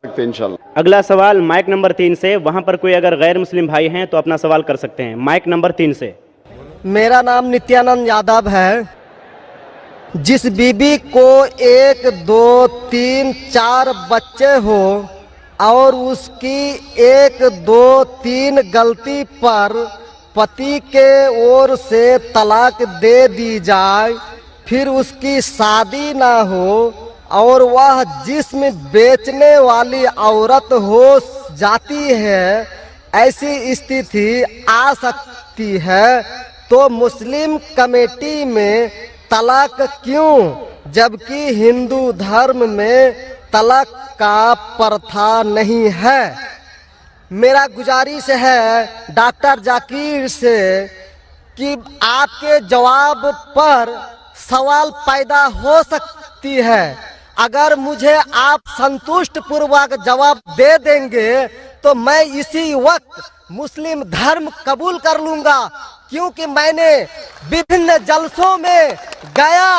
सकते हैं इंशाल्लाह। अगला सवाल माइक नंबर 3 से, वहां पर कोई अगर गैर मुस्लिम भाई हैं तो अपना सवाल कर सकते हैं। माइक नंबर 3 से। मेरा नाम नित्यानंद यादव है। जिस बीबी को 1, 2, 3, 4 बच्चे हो और उसकी 1, 2, 3 गलती पर पति के ओर से तलाक दे दी जाए, फिर उसकी शादी ना हो और वह जिस्म बेचने वाली औरत हो जाती है, ऐसी स्थिति आ सकती है, तो मुस्लिम कमेटी में तलाक क्यों, जबकि हिंदू धर्म में तलाक का प्रथा नहीं है। मेरा गुजारिश है डॉक्टर जाकिर से कि आपके जवाब पर सवाल पैदा हो सकती है। अगर मुझे आप संतुष्ट पूर्वक जवाब दे देंगे तो मैं इसी वक्त मुस्लिम धर्म कबूल कर लूंगा, क्योंकि मैंने विभिन्न जलसों में गया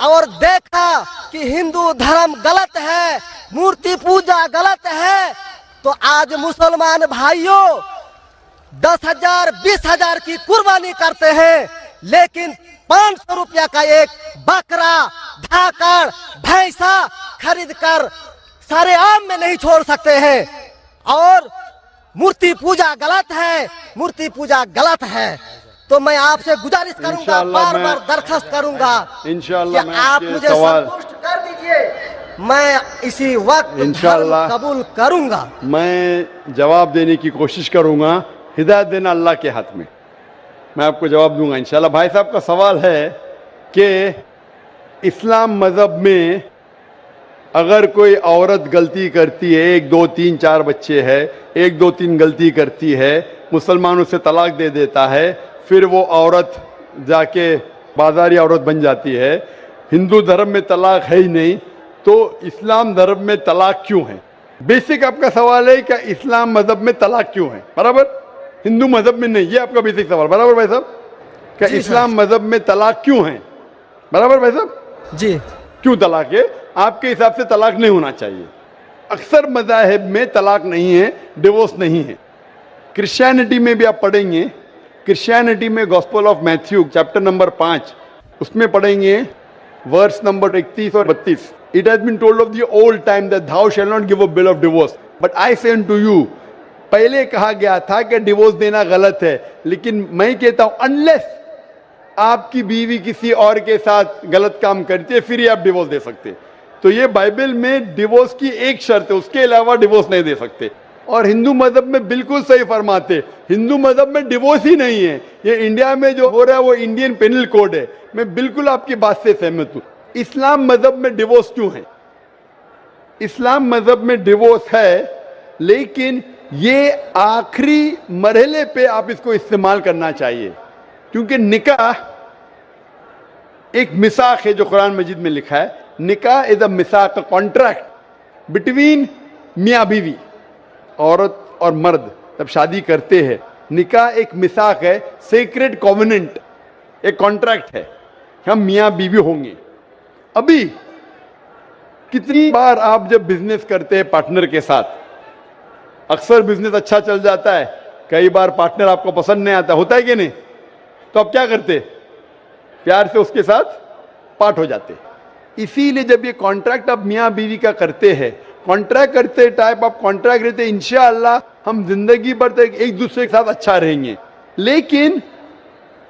और देखा कि हिंदू धर्म गलत है, मूर्ति पूजा गलत है। तो आज मुसलमान भाइयों 10,000 20,000 की कुर्बानी करते हैं, लेकिन 500 रुपया का एक बकरा, धाकड़, भैंसा खरीद कर सारे आम में नहीं छोड़ सकते हैं। और मूर्ति पूजा गलत है, मूर्ति पूजा गलत है। तो मैं आपसे गुजारिश करूंगा, बार बार दरखास्त करूंगा इंशाल्लाह कि आप मुझे संतुष्ट कर दीजिए, मैं इसी वक्त इंशाल्लाह कबूल करूंगा। मैं जवाब देने की कोशिश करूंगा। हिदायत देना अल्लाह के हाथ में, मैं आपको जवाब दूंगा इंशाल्लाह। भाई साहब का सवाल है कि इस्लाम मज़हब में अगर कोई औरत गलती करती है, 1, 2, 3, 4 बच्चे हैं, 1, 2, 3 गलती करती है, मुसलमान उसे तलाक दे देता है, फिर वो औरत जाके बाजारी औरत बन जाती है। हिंदू धर्म में तलाक है ही नहीं, तो इस्लाम धर्म में तलाक क्यों है? बेसिक आपका सवाल है कि इस्लाम मज़हब में तलाक क्यों है, बराबर, हिंदू मज़हब में नहीं। ये आपका बेसिक सवाल, बराबर भाई साहब? क्या इस्लाम मज़हब में तलाक क्यों है, बराबर भाई साहब? जी। क्यों तलाक है? आपके हिसाब से तलाक नहीं होना चाहिए। अक्सर मज़ाहिब में तलाक नहीं है, डिवोर्स नहीं है। क्रिश्चियनिटी में भी आप पढ़ेंगे, क्रिश्चियनिटी में gospel of Matthew chapter number 5 उसमें पढ़ेंगे वर्स नंबर 31 और 32। It has been told of the old time that thou shall not give a bill of divorce, but I say to you. पहले कहा गया था कि डिवोर्स देना गलत है, लेकिन मैं कहता हूं अनलेस आपकी बीवी किसी और के साथ गलत काम करती है, फिर ही आप डिवोर्स दे सकते। तो ये बाइबल में डिवोर्स की एक शर्त है, उसके अलावा डिवोर्स नहीं दे सकते। और हिंदू मजहब में बिल्कुल सही फरमाते, हिंदू मजहब में डिवोर्स ही नहीं है। ये इंडिया में जो हो रहा है वो इंडियन पेनल कोड है। मैं बिल्कुल आपकी बात से सहमत हूं। इस्लाम मजहब में डिवोर्स क्यों है? इस्लाम मजहब में डिवोर्स है, लेकिन ये आखिरी मरहले पे आप इसको इस्तेमाल करना चाहिए, क्योंकि निकाह एक मिसाक है जो कुरान मजीद में लिखा है। निकाह इज अ मिसाक, अ कॉन्ट्रैक्ट बिटवीन मियाँ बीवी, औरत और मर्द जब शादी करते हैं। निकाह एक मिसाक है, सेक्रेड कॉवेनेंट, एक कॉन्ट्रैक्ट है, हम मियाँ बीवी होंगे। अभी कितनी बार आप जब बिजनेस करते हैं पार्टनर के साथ, अक्सर बिजनेस अच्छा चल जाता है, कई बार पार्टनर आपको पसंद नहीं आता, होता है कि नहीं? तो आप क्या करते? प्यार से उसके साथ पार्ट हो जाते। इसीलिए जब ये कॉन्ट्रैक्ट आप मियाँ बीवी का करते हैं, कॉन्ट्रैक्ट करते टाइप आप कॉन्ट्रैक्ट रहते, इंशाअल्लाह हम जिंदगी भर तक एक दूसरे के साथ अच्छा रहेंगे। लेकिन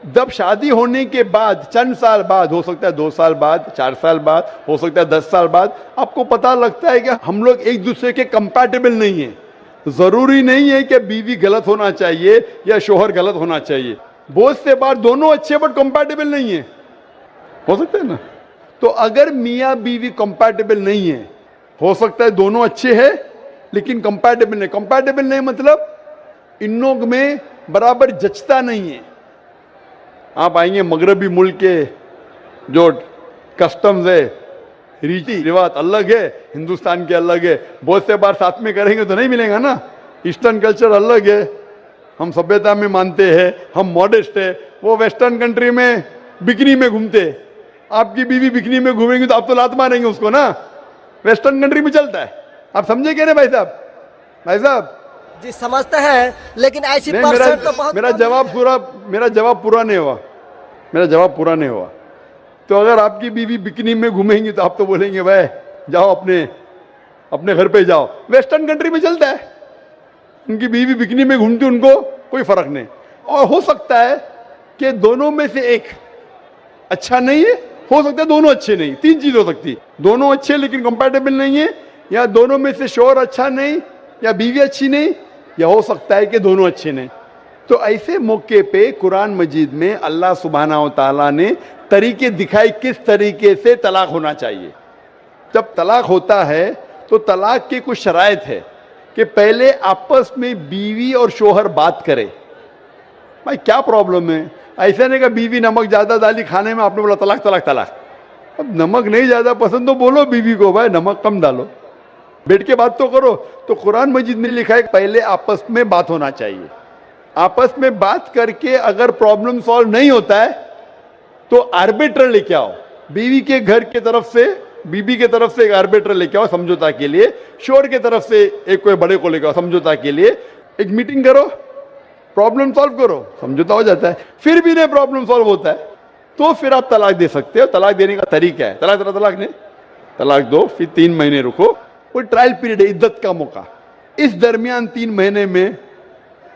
जब शादी होने के बाद चंद साल बाद, हो सकता है 2 साल बाद, 4 साल बाद, हो सकता है 10 साल बाद, आपको पता लगता है कि हम लोग एक दूसरे के कंपैटिबल नहीं है। जरूरी नहीं है कि बीवी गलत होना चाहिए या शोहर गलत होना चाहिए। बहुत से बार दोनों अच्छे बट कंपैटिबल नहीं है, हो सकता है ना? तो अगर मियाँ बीवी कंपैटिबल नहीं है, हो सकता है दोनों अच्छे हैं लेकिन कंपैटिबल नहीं। कंपैटिबल नहीं मतलब इन लोग में बराबर जचता नहीं है। आप आएंगे मगरबी मुल्क के जो कस्टम्स है, रीति रिवाज अलग है, हिंदुस्तान के अलग है। बहुत से बार साथ में करेंगे तो नहीं मिलेगा ना। ईस्टर्न कल्चर अलग है, हम सभ्यता में मानते हैं, हम मॉडेस्ट है। वो वेस्टर्न कंट्री में बिकनी में घूमते, आपकी बीवी बिकनी में घूमेंगी तो आप तो लात मारेंगे उसको ना। वेस्टर्न कंट्री में चलता है, आप समझे क्या नहीं भाई साहब? भाई साहब जी समझते हैं, लेकिन ऐसी नहीं, परसेंट तो बहुत मेरा कम जवाब है। पूरा मेरा जवाब पूरा नहीं हुआ। मेरा जवाब पूरा नहीं हुआ। तो अगर आपकी बीवी बिकनी में घूमेंगी तो आप तो बोलेंगे भाई जाओ अपने अपने घर पे जाओ। वेस्टर्न कंट्री में चलता है, उनकी बीवी बिकनी में घूमती, उनको कोई फर्क नहीं। और हो सकता है कि दोनों में से एक अच्छा नहीं है, हो सकता है दोनों अच्छे नहीं, तीन चीज हो सकती, दोनों अच्छे लेकिन कंपैटिबल नहीं है, या दोनों में से शोहर अच्छा नहीं, या बीवी अच्छी नहीं, या हो सकता है कि दोनों अच्छे नहीं। तो ऐसे मौके पे कुरान मजीद में अल्लाह सुब्हानहू तआला ने तरीके दिखाए किस तरीके से तलाक होना चाहिए। जब तलाक होता है तो तलाक की कुछ शराइत है कि पहले आपस में बीवी और शोहर बात करे, भाई क्या प्रॉब्लम है। ऐसा नहीं कि बीवी नमक ज्यादा डाली खाने में, आपने बोला तलाक तलाक तलाक। अब नमक नहीं ज्यादा पसंद तो बोलो बीवी को भाई नमक कम डालो, बैठ के बात तो करो। तो कुरान मजीद में लिखा है पहले आपस में बात होना चाहिए। आपस में बात करके अगर प्रॉब्लम सॉल्व नहीं होता है तो आर्बिट्रर लेके आओ, बीवी के घर के तरफ से, बीबी के तरफ से एक आर्बिट्रर लेके आओ समझौता के लिए, शोहर के तरफ से एक कोई बड़े को लेके आओ समझौता के लिए। एक मीटिंग करो, प्रॉब्लम सॉल्व करो, समझौता हो जाता है। फिर भी नहीं प्रॉब्लम सॉल्व होता है तो फिर आप तलाक दे सकते हो। तलाक देने का तरीका है, तलाक नहीं, तलाक दो, फिर 3 महीने रुको, कोई ट्रायल पीरियड है, इद्दत का मौका। इस दरमियान 3 महीने में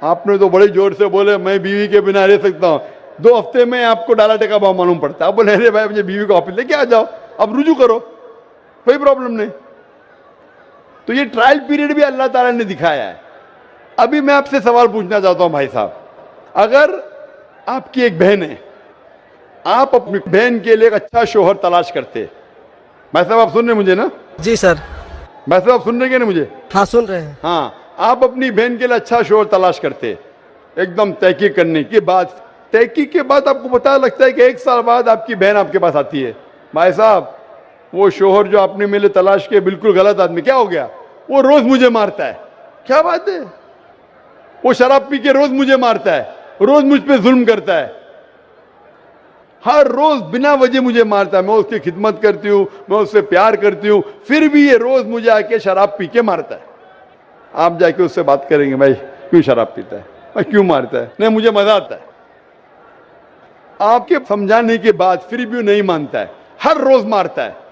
आपने तो बड़े जोर से बोले मैं बीवी के बिना रह सकता हूं, 2 हफ्ते में आपको डाला टेका भाव मालूम पड़ता है। आप बोले अरे भाई मुझे बीवी को ऑफिस लेके आ जाओ, अब रुजू करो, कोई प्रॉब्लम नहीं। तो ये ट्रायल पीरियड भी अल्लाह ताला ने दिखाया है। अभी मैं आपसे सवाल पूछना चाहता हूं भाई साहब, अगर आपकी एक बहन है, आप अपनी बहन के लिए एक अच्छा शोहर तलाश करते, भाई साहब आप सुन रहे मुझे ना? जी सर। भाई साहब आप सुन रहे क्या ना मुझे? हाँ सुन रहे हैं। हाँ, आप अपनी बहन के लिए अच्छा शोहर तलाश करते, एकदम तहकीक करने के बाद, तहकीक के बाद आपको पता लगता है कि 1 साल बाद आपकी बहन आपके पास आती है, भाई साहब वो शोहर जो आपने मेरे तलाश किए बिल्कुल गलत आदमी, क्या हो गया, वो रोज मुझे मारता है। क्या बात है, वो शराब पी के रोज मुझे मारता है, रोज मुझ पे जुल्म करता है, हर रोज बिना वजह मुझे मारता है। मैं उसकी खिदमत करती हूँ, मैं उससे प्यार करती हूँ, फिर भी ये रोज मुझे आके शराब पी के मारता है। आप जाके उससे बात करेंगे भाई क्यों शराब पीता है, भाई क्यों मारता है? नहीं मुझे मजा आता है। आपके समझाने के बाद फिर भी नहीं मानता है, हर रोज मारता है।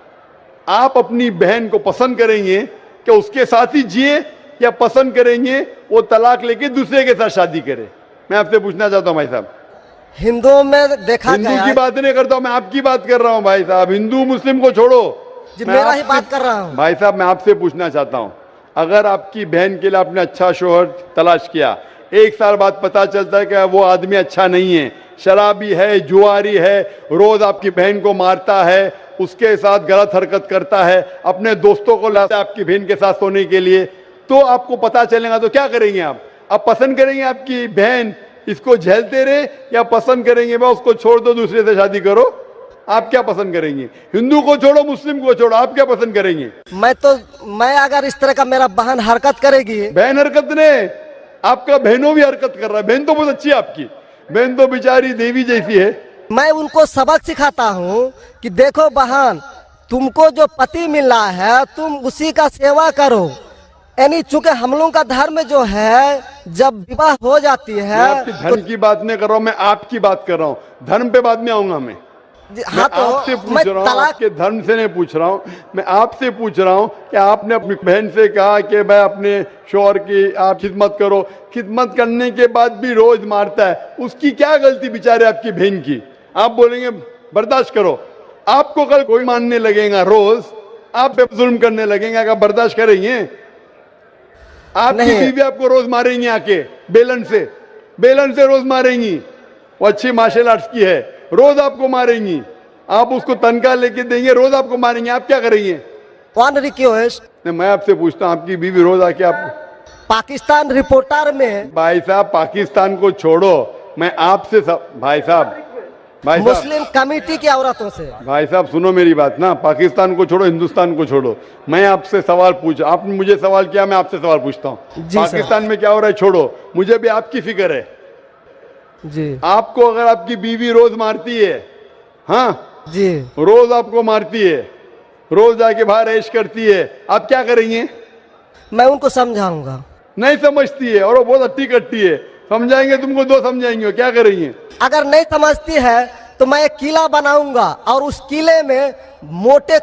आप अपनी बहन को पसंद करेंगे कि उसके साथ ही जिए, या पसंद करेंगे वो तलाक लेके दूसरे के साथ शादी करे? मैं आपसे पूछना चाहता हूं भाई साहब। हिंदुओं में देखा हिंदू गया की है। बात नहीं करता हूं, मैं आपकी बात कर रहा हूं भाई साहब। हिंदू मुस्लिम को छोड़ो, जी मैं मेरा ही आपसे- बात कर रहा हूँ। भाई साहब मैं आपसे पूछना चाहता हूं, अगर आपकी बहन के लिए आपने अच्छा शोहर तलाश किया, 1 साल बाद पता चलता है कि वो आदमी अच्छा नहीं है, शराबी है, जुआरी है, रोज आपकी बहन को मारता है, उसके साथ गलत हरकत करता है, अपने दोस्तों को लाता है आपकी बहन के साथ सोने के लिए, तो आपको पता चलेगा तो क्या करेंगे आप पसंद करेंगे आपकी बहन इसको झेलते रहे, या पसंद करेंगे भाई उसको छोड़ दो दूसरे से शादी करो? आप क्या पसंद करेंगे? हिंदू को छोड़ो, मुस्लिम को छोड़ो, आप क्या पसंद करेंगे? मैं अगर इस तरह का मेरा बहन हरकत करेगी, बहन हरकत ने, आपका बहनों भी हरकत कर रहा है। बहन तो बहुत अच्छी है आपकी, बहन तो बेचारी देवी जैसी है। मैं उनको सबक सिखाता हूँ कि देखो बहन, तुमको जो पति मिल रहा है तुम उसी का सेवा करो। यानी चूंकि हम लोगों का धर्म जो है, जब विवाह हो जाती मैं है आपकी धर्म की बात नहीं कर रहा हूं, मैं आपकी बात कर रहा हूं। धर्म पे बाद में आऊंगा मैं। हाँ तो आपसे पूछ मैं रहा हूं, तलाक आपके धर्म से नहीं पूछ रहा हूं, मैं आपसे पूछ रहा हूं कि आपने अपनी बहन से कहा कि भाई अपने शौहर की आप खिदमत करो, खिदमत करने के बाद भी रोज मारता है, उसकी क्या गलती बेचारे आपकी बहन की? आप बोलेंगे बर्दाश्त करो, आपको कल कोई मानने लगेगा, रोज आप पे जुल्म करने लगेंगे, अगर बर्दाश्त करेंगे? आपकी नहीं। बीवी आपको रोज मारेंगी आके बेलन से रोज मारेंगी। वो अच्छी मार्शल आर्ट्स की है, रोज आपको मारेंगी, आप उसको तनख्वाह लेके देंगे, रोज आपको मारेंगे, आप क्या करेंगे? वन रिक्वेस्ट, मैं आपसे पूछता हूं, आपकी बीवी रोज आके आप, पाकिस्तान रिपोर्टर में भाई साहब पाकिस्तान को छोड़ो, मैं आपसे भाई साहब मुस्लिम कमेटी की औरतों से, भाई साहब सुनो मेरी बात ना, पाकिस्तान को छोड़ो, हिंदुस्तान को छोड़ो, मैं आपसे सवाल पूछ, आपने मुझे सवाल किया, मैं आपसे सवाल पूछता हूँ। जी सर। पाकिस्तान में क्या हो रहा है छोड़ो, मुझे भी आपकी फिक्र है। जी आपको अगर आपकी बीवी रोज मारती है, हाँ जी, रोज आपको मारती है, रोज जाके बाहर ऐश करती है, आप क्या करेंगे? मैं उनको समझाऊंगा। नहीं समझती है और वो बहुत अट्टी कट्टी है, समझाएंगे तुमको दो समझाएंगे, क्या करेंगे? अगर नहीं समझती है तो मैं एक किला बनाऊंगा और उस किले में मोटे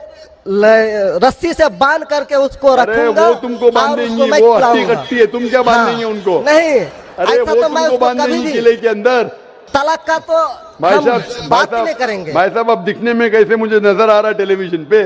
रस्सी से बांध करके उसको अरे रखूंगा। वो तुमको और बांधेंगे, उसको मैं वो अट्टी खिलाऊंगा। कट्टी है, तुम क्या बांधेंगे उनको? नहीं, अरे ऐसा वो तो मैं तुमको उसको कभी बांधेंगे भी किले के अंदर। तलाक का तो भाई हम साहब, बात ही नहीं करेंगे। भाई साहब, अब दिखने में कैसे मुझे नजर आ रहा है टेलीविजन पे?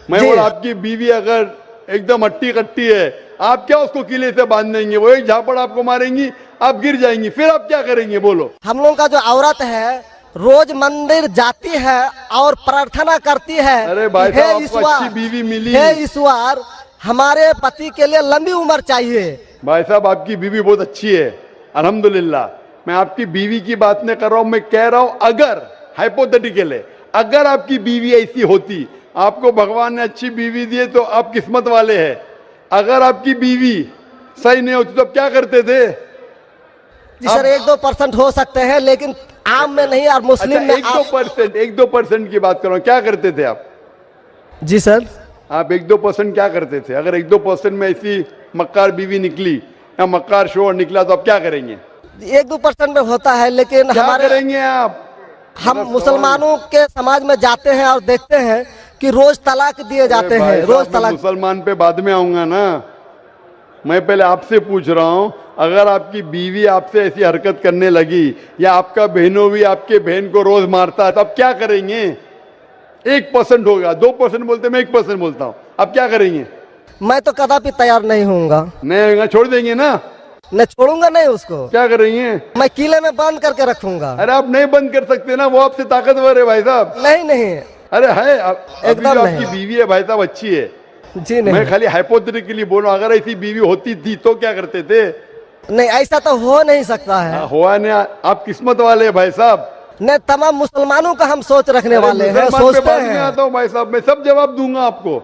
मैं जी। बोला आपकी बीवी अगर एकदम अट्टी कट्टी है, आप क्या उसको किले से बांध देंगे? वो एक झापड़ आपको मारेंगी, आप गिर जाएंगी, फिर आप क्या करेंगे बोलो? हम लोगों का जो औरत है रोज मंदिर जाती है और प्रार्थना करती है। अरे भाई हे साहब, आपको ईश्वर, अच्छी बीवी मिली। हे ईश्वर, हमारे पति के लिए लंबी उम्र चाहिए। भाई साहब, आपकी बीवी बहुत अच्छी है, अल्हम्दुलिल्लाह। मैं आपकी बीवी की बात नहीं कर रहा हूं, मैं कह रहा हूं अगर हाइपोथेटिकल है, अगर आपकी बीवी ऐसी होती, आपको भगवान ने अच्छी बीवी दी है तो आप किस्मत वाले हैं। अगर आपकी बीवी सही नहीं होती तो आप क्या करते थे? जी सर, 1-2% हो सकते हैं, लेकिन आम में नहीं। और मुस्लिम अच्छा, में 1-2% की बात करो, क्या करते थे आप? जी सर, आप 1-2% क्या करते थे? अगर 1-2% में ऐसी मक्कार बीवी निकली या मक्कार शोहर निकला तो आप क्या करेंगे? 1-2% में होता है, लेकिन क्या हमारे करेंगे आप? हम मुसलमानों के समाज में जाते हैं और देखते हैं कि रोज तलाक दिए जाते अरे भाई हैं, साहब, रोज मैं तलाक। मुसलमान पे बाद में आऊंगा ना, मैं पहले आपसे पूछ रहा हूं, अगर आपकी बीवी आपसे ऐसी हरकत करने लगी या आपका बहनों भी आपके बहन को रोज मारता है तो आप क्या करेंगे? 1% होगा, 2% बोलते, मैं 1% बोलता हूं, आप क्या करेंगे? मैं तो कदापि तैयार नहीं होऊंगा। नहीं होगा, छोड़ देंगे ना? मैं छोड़ूंगा नहीं उसको, क्या करेंगे? मैं किले में बंद करके रखूंगा। अरे आप नहीं बंद कर सकते ना, वो आपसे ताकतवर है भाई साहब। नहीं नहीं, अरे है, अभी एकदम जो आपकी नहीं। बीवी है भाई साहब अच्छी है, जी मैं नहीं, खाली हाइपोथेटिकली बोल रहा हूं, अगर ऐसी बीवी होती थी तो क्या करते थे? नहीं ऐसा तो हो नहीं सकता है। हुआ नहीं, आप किस्मत वाले हैं भाई साहब। नहीं, तमाम मुसलमानों का हम सोच रखने वाले हैं, मुसलमान पे सोचते बाद में हैं। आता हूं भाई साहब, मैं सब जवाब दूंगा आपको।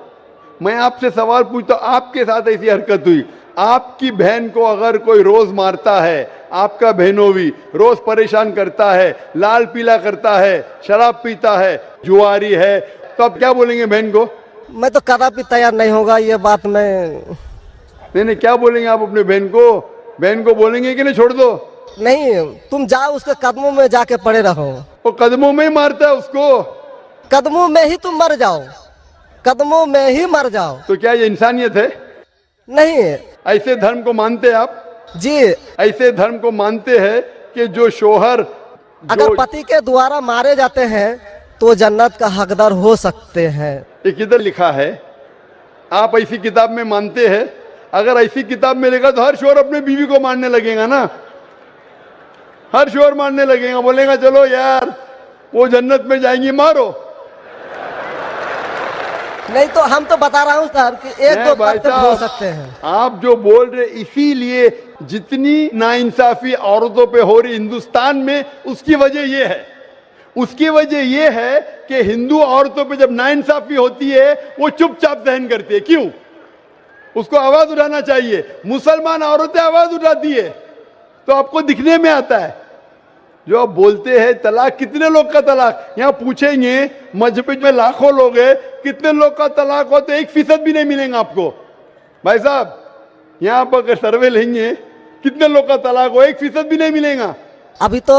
मैं आपसे सवाल पूछता हूं, आपके साथ ऐसी हरकत हुई, आपकी बहन को अगर कोई रोज मारता है, आपका बहनों भी रोज परेशान करता है, लाल पीला करता है, शराब पीता है, जुआरी है, तो आप क्या बोलेंगे बहन को? मैं तो कदापि तैयार नहीं होगा, ये बात मैं नहीं, क्या बोलेंगे आप अपने बहन को? बहन को बोलेंगे कि नहीं छोड़ दो? नहीं, तुम जाओ उसके कदमों में जाके पड़े रहो। वो कदमों में ही मारता है उसको, कदमों में ही तुम मर जाओ, कदमों में ही मर जाओ। तो क्या ये इंसानियत है? नहीं ऐसे धर्म को मानते हैं आप? जी, ऐसे धर्म को मानते हैं कि जो शोहर अगर पति के द्वारा मारे जाते हैं तो जन्नत का हकदार हो सकते हैं। ये किधर लिखा है? आप ऐसी किताब में मानते हैं? अगर ऐसी किताब में लिखा तो हर शोहर अपने बीवी को मारने लगेगा ना, हर शोहर मारने लगेगा, बोलेगा चलो यार वो जन्नत में जाएंगी, मारो। नहीं तो हम तो बता रहा हूँ सर कि 1-2% हो सकते हैं। आप जो बोल रहे, इसीलिए जितनी नाइंसाफी औरतों पे हो रही हिंदुस्तान में, उसकी वजह ये है, उसकी वजह ये है कि हिंदू औरतों पे जब नाइंसाफी होती है वो चुपचाप सहन करती है। क्यों? उसको आवाज उठाना चाहिए। मुसलमान औरतें आवाज उठाती है तो आपको दिखने में आता है। जो आप बोलते हैं तलाक, कितने लोग का तलाक, यहाँ पूछेंगे मजहब में लाखों लोग हैं, कितने लोग का तलाक हो तो 1% भी नहीं मिलेगा आपको। भाई साहब, यहाँ पर अगर सर्वे लेंगे कितने लोग का तलाक हो, 1% भी नहीं मिलेगा। अभी तो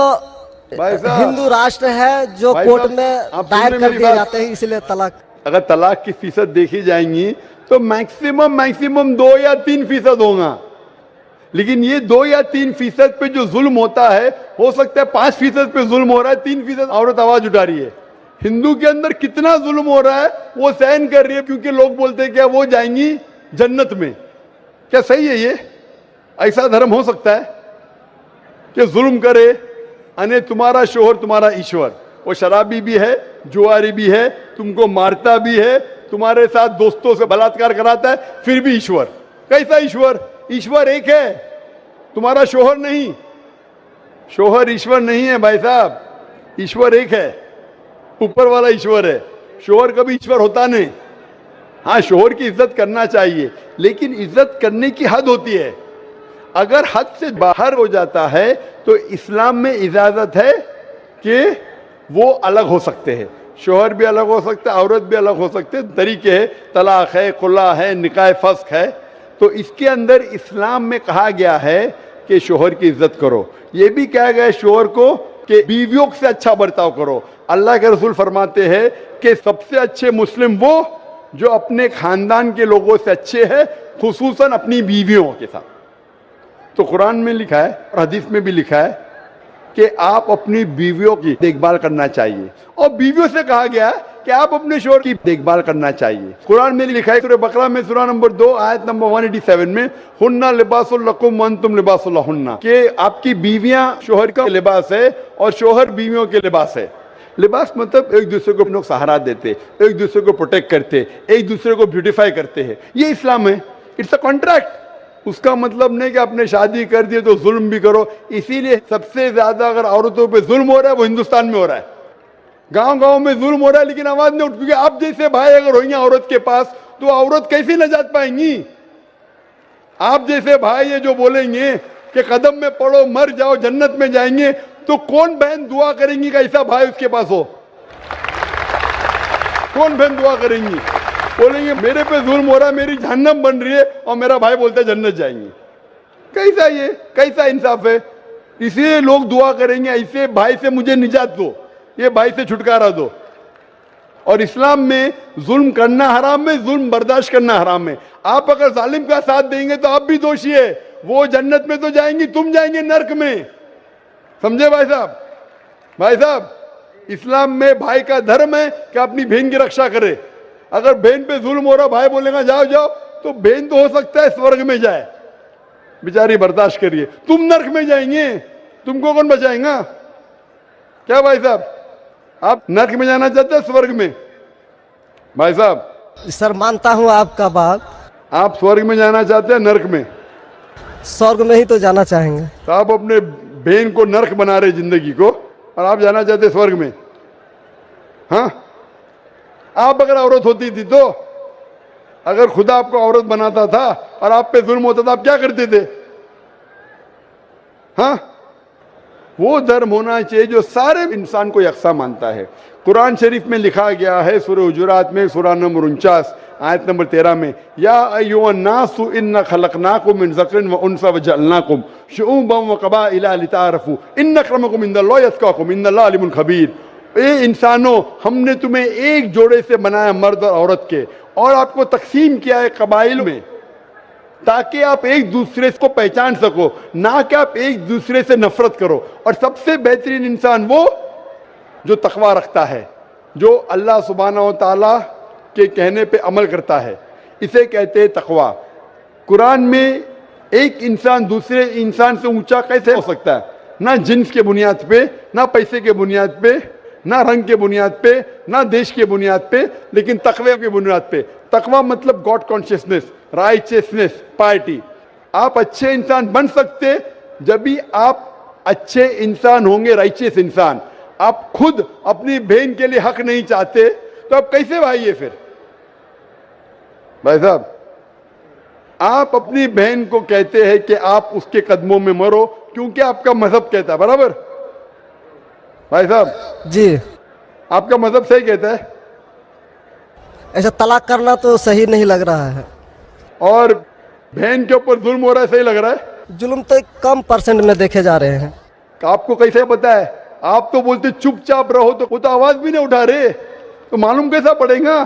भाई साहब, हिंदू राष्ट्र है जो भाई कोर्ट साहब, में आप दायर सुन रहे कर मेरी दिए बात? जाते हैं, इसलिए तलाक। अगर तलाक की फीसद देखी जाएंगी तो मैक्सिमम 2 या 3% होगा, लेकिन ये 2 या 3% पे जो जुल्म होता है, हो सकता है 5% पे जुल्म हो रहा है, 3% औरत आवाज उठा रही है। हिंदू के अंदर कितना जुल्म हो रहा है वो सहन कर रही है, क्योंकि लोग बोलते हैं क्या वो जाएंगी जन्नत में। क्या सही है ये? ऐसा धर्म हो सकता है कि जुल्म करे? अने तुम्हारा शोहर तुम्हारा ईश्वर, वो शराबी भी है, जुआरी भी है, तुमको मारता भी है, तुम्हारे साथ दोस्तों से बलात्कार कराता है, फिर भी ईश्वर। कैसा ईश्वर? ईश्वर एक है, तुम्हारा शोहर नहीं। शोहर ईश्वर नहीं है भाई साहब, ईश्वर एक है, ऊपर वाला ईश्वर है। शोहर कभी ईश्वर होता नहीं। हाँ, शोहर की इज्जत करना चाहिए, लेकिन इज्जत करने की हद होती है। अगर हद से बाहर हो जाता है तो इस्लाम में इजाजत है कि वो अलग हो सकते हैं। शोहर भी अलग हो सकते हैं, औरत भी अलग हो सकते हैं, तरीके है, तलाक है, खुला है, निकाह फस्क है। तो इसके अंदर इस्लाम में कहा गया है कि शोहर की इज्जत करो। ये भी कहा गया है शोहर को कि बीवियों से अच्छा बर्ताव करो। अल्लाह के रसूल फरमाते हैं कि सबसे अच्छे मुस्लिम वो जो अपने खानदान के लोगों से अच्छे हैं, खुसूसन अपनी बीवियों के साथ। तो कुरान में लिखा है और हदीस में भी लिखा है कि आप अपनी बीवियों की देखभाल करना चाहिए, और बीवियों से कहा गया है कि आप अपने शोहर की देखभाल करना चाहिए। कुरान में लिखा है सूरह बकरा में सूरह नंबर 2 आयत नंबर 187 में, हुन्ना लिबासुल लकुम व अंतुम लिबासुल लहुन्ना, कि आपकी बीवियां शोहर का लिबास है और शोहर बीवियों के लिबास है। लिबास मतलब एक दूसरे को लोग सहारा देते, एक दूसरे को प्रोटेक्ट करते, एक दूसरे को ब्यूटीफाई करते हैं, ये इस्लाम है। It's a contract. उसका मतलब नहीं कि आपने शादी कर दी तो जुल्म भी करो। इसीलिए सबसे ज्यादा अगर औरतों पे जुल्म हो रहा है वो हिंदुस्तान में हो रहा है। गांव गांव में जुल्म हो रहा है लेकिन आवाज नहीं उठ, क्योंकि आप जैसे भाई अगर होंगे औरत के पास तो औरत कैसे नजात पाएंगी। आप जैसे भाई ये जो बोलेंगे कि कदम में पड़ो मर जाओ जन्नत में जाएंगे, तो कौन बहन दुआ करेंगी कि ऐसा भाई उसके पास हो? कौन बहन दुआ करेंगी? बोलेंगे मेरे पे जुल्म हो रहा है, मेरी जहन्नम बन रही है, और मेरा भाई बोलता है जन्नत जाएंगे। कैसा ये, कैसा इंसाफ है? इसलिए लोग दुआ करेंगे ऐसे भाई से मुझे निजात दो, ये भाई से छुटकारा दो। और इस्लाम में जुल्म करना हराम है, जुल्म बर्दाश्त करना हराम है। आप अगर जालिम का साथ देंगे तो आप भी दोषी है। वो जन्नत में तो जाएंगी, तुम जाएंगे नरक में। समझे भाई साहब? भाई साहब, इस्लाम में भाई का धर्म है कि अपनी बहन की रक्षा करे। अगर बहन पे जुल्म हो रहा, भाई बोलेगा जाओ जाओ, तो बहन तो हो सकता है स्वर्ग में जाए, बेचारी बर्दाश्त करिए, तुम नरक में जाएंगे, तुमको कौन बचाएगा? क्या भाई साहब, आप नरक में जाना चाहते हैं स्वर्ग में? भाई साहब, सर मानता हूँ आपका बात। आप स्वर्ग में जाना चाहते हैं नरक में? स्वर्ग में ही तो जाना चाहेंगे। तो आप अपने बहन को नरक बना रहे जिंदगी को, और आप जाना चाहते स्वर्ग में? हाँ, आप अगर औरत होती थी तो, अगर खुदा आपको औरत बनाता था और आप पे जुल्म होता था, आप क्या करते थे? हाँ, वो धर्म होना चाहिए जो सारे इंसान को यकसा मानता है। कुरान शरीफ में लिखा गया है सूरह हुजुरात में सूरह नंबर 49 आयत नंबर 13 में, या अय्युहन्नासु इन्ना खलकनाकुम मिन ज़करिन व उन्सा व जअलनाकुम शुऊबन व क़बाइला लिताअरफू इन्न अक्रमकुम इंदल्लाहि अत्क़ाकुम इन्नल्लाह अलीमुन खबीर। ए इंसानों, हमने तुम्हें एक जोड़े से बनाया मर्द और औरत के, और आपको तकसीम किया है कबाइल में, ताकि आप एक दूसरे को पहचान सको, ना कि आप एक दूसरे से नफरत करो। और सबसे बेहतरीन इंसान वो जो तकवा रखता है, जो अल्लाह सुब्हानहू व तआला के कहने पे अमल करता है, इसे कहते हैं तकवा। कुरान में एक इंसान दूसरे इंसान से ऊंचा कैसे हो सकता है? ना जिन्स के बुनियाद पे, ना पैसे के बुनियाद पे, ना रंग के बुनियाद पे, ना देश के बुनियाद पे, लेकिन तकवे के बुनियाद पे। तकवा मतलब गॉड कॉन्शियसनेस, राइचियसनेस, पार्टी। आप अच्छे इंसान बन सकते जब भी आप अच्छे इंसान होंगे, राइचियस इंसान। आप खुद अपनी बहन के लिए हक नहीं चाहते तो आप कैसे भाई है फिर? भाई साहब, आप अपनी बहन को कहते हैं कि आप उसके कदमों में मरो क्योंकि आपका मजहब कहता है, बराबर? भाई साहब जी, आपका मजहब सही कहता है। ऐसा तलाक करना तो सही नहीं लग रहा है। और बहन के ऊपर जुल्म हो रहा है, सही लग रहा है? जुल्म तो कम परसेंट में देखे जा रहे हैं। आपको कैसे पता है? आप तो बोलते चुपचाप रहो, तो वो तो आवाज भी नहीं उठा रहे, तो मालूम कैसा पड़ेगा?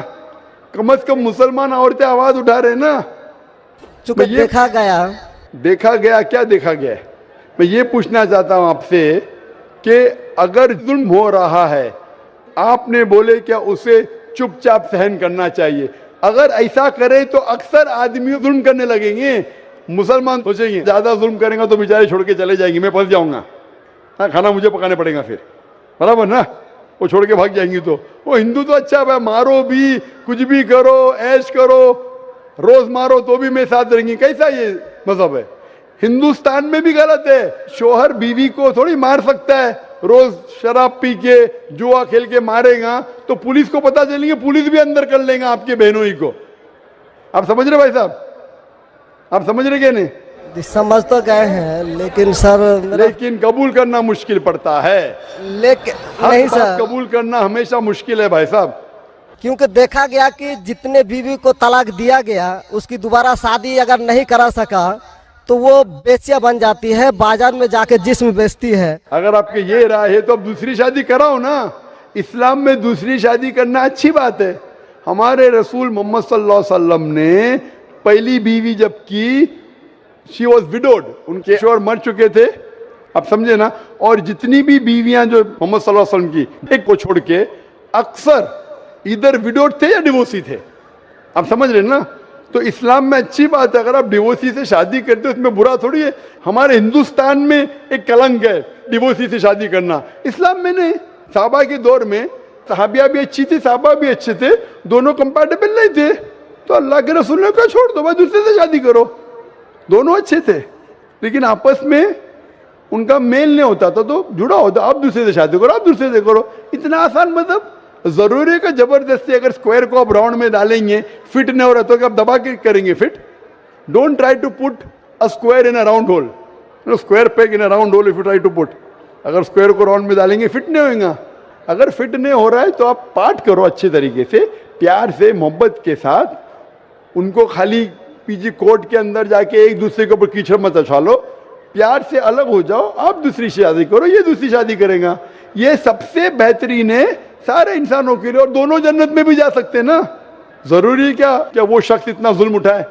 कम से कम मुसलमान औरतें आवाज उठा रहे ना। चूंकि देखा गया, क्या देखा गया है? मैं ये पूछना चाहता हूं आपसे कि अगर जुल्म हो रहा है, आपने बोले क्या उसे चुपचाप सहन करना चाहिए? अगर ऐसा करे तो अक्सर आदमी जुल्म करने लगेंगे। मुसलमान सोचेंगे ज्यादा जुल्म करेंगे तो बेचारे छोड़ के चले जाएंगे, मैं फंस जाऊंगा, हाँ खाना मुझे पकाने पड़ेगा फिर, बराबर ना? वो छोड़ के भाग जाएंगी। तो वो हिंदू तो अच्छा है, मारो भी, कुछ भी करो, ऐश करो, रोज मारो तो भी मैं साथ रहेंगी। कैसा ये मजहब है? हिंदुस्तान में भी गलत है। शोहर बीवी को थोड़ी मार सकता है। रोज शराब पी के जुआ खेल के मारेगा तो पुलिस को पता चलेंगे, पुलिस भी अंदर कर लेगा आपके बहनों ही को। आप समझ रहे भाई साहब? आप समझ रहे क्या? नहीं समझ तो गए हैं, लेकिन सर लेकिन कबूल करना मुश्किल पड़ता है। लेकिन नहीं सर, कबूल करना हमेशा मुश्किल है भाई साहब। क्योंकि देखा गया कि जितने बीवी को तलाक दिया गया उसकी दोबारा शादी अगर नहीं करा सका तो वो बेचिया बन जाती है, बाजार में जाके जिस्म बेचती है। अगर आपके ये राय है तो अब दूसरी शादी कराओ ना। इस्लाम में दूसरी शादी करना अच्छी बात है। हमारे रसूल मोहम्मद सल्लल्लाहु अलैहि वसल्लम ने पहली बीवी जब की, शी वॉज विडोड, उनके शोहर मर चुके थे, आप समझे ना। और जितनी भी बीवियां जो मोहम्मद सल्लल्लाहु अलैहि वसल्लम की, एक को छोड़ के अक्सर इधर विडोड थे या डिवोर्सी थे, आप समझ रहे ना। तो इस्लाम में अच्छी बात है, अगर आप डिवोर्सी से शादी करते हो उसमें बुरा थोड़ी है। हमारे हिंदुस्तान में एक कलंक है डिवोर्सी से शादी करना, इस्लाम में नहीं। साहबा के दौर में सहाबिया भी अच्छी थी, साहबा भी अच्छे थे, दोनों कंपैटिबल नहीं थे, तो अल्लाह के रसूल ने कहा छोड़ दो भाई, दूसरे से शादी करो। दोनों अच्छे थे लेकिन आपस में उनका मेल नहीं होता था, तो जुड़ा होता, आप दूसरे से शादी करो, आप दूसरे से करो। इतना आसान मतलब जरूरी है कि जबरदस्ती अगर स्क्वायर को आप राउंड में डालेंगे, फिट नहीं हो रहा तो आप दबा के करेंगे fit. Don't try to put a square in a round hole, square peg in a round hole if you try to put. अगर स्क्वायर को राउंड में डालेंगे फिट नहीं होगा। अगर फिट नहीं हो रहा है तो आप पार्ट करो अच्छे तरीके से, प्यार से, मोहब्बत के साथ। उनको खाली पीछे कोर्ट के अंदर जाके एक दूसरे के ऊपर कीचड़ मत उछालो, प्यार से अलग हो जाओ, आप दूसरी शादी करो, ये दूसरी शादी करेगा। ये सबसे बेहतरीन है सारे इंसानों के लिए, और दोनों जन्नत में भी जा सकते हैं ना। जरूरी है क्या वो शख्स इतना जुल्म उठाए?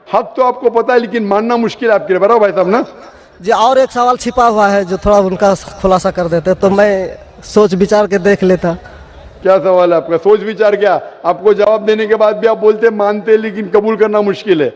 हक तो आपको पता है लेकिन मानना मुश्किल है आपके लिए, बराबर भाई साहब ना। जी और एक सवाल छिपा हुआ है जो थोड़ा उनका खुलासा कर देते तो मैं सोच विचार के देख लेता। क्या सवाल है आपका? सोच विचार क्या? आपको जवाब देने के बाद भी आप बोलते मानते लेकिन कबूल करना मुश्किल है।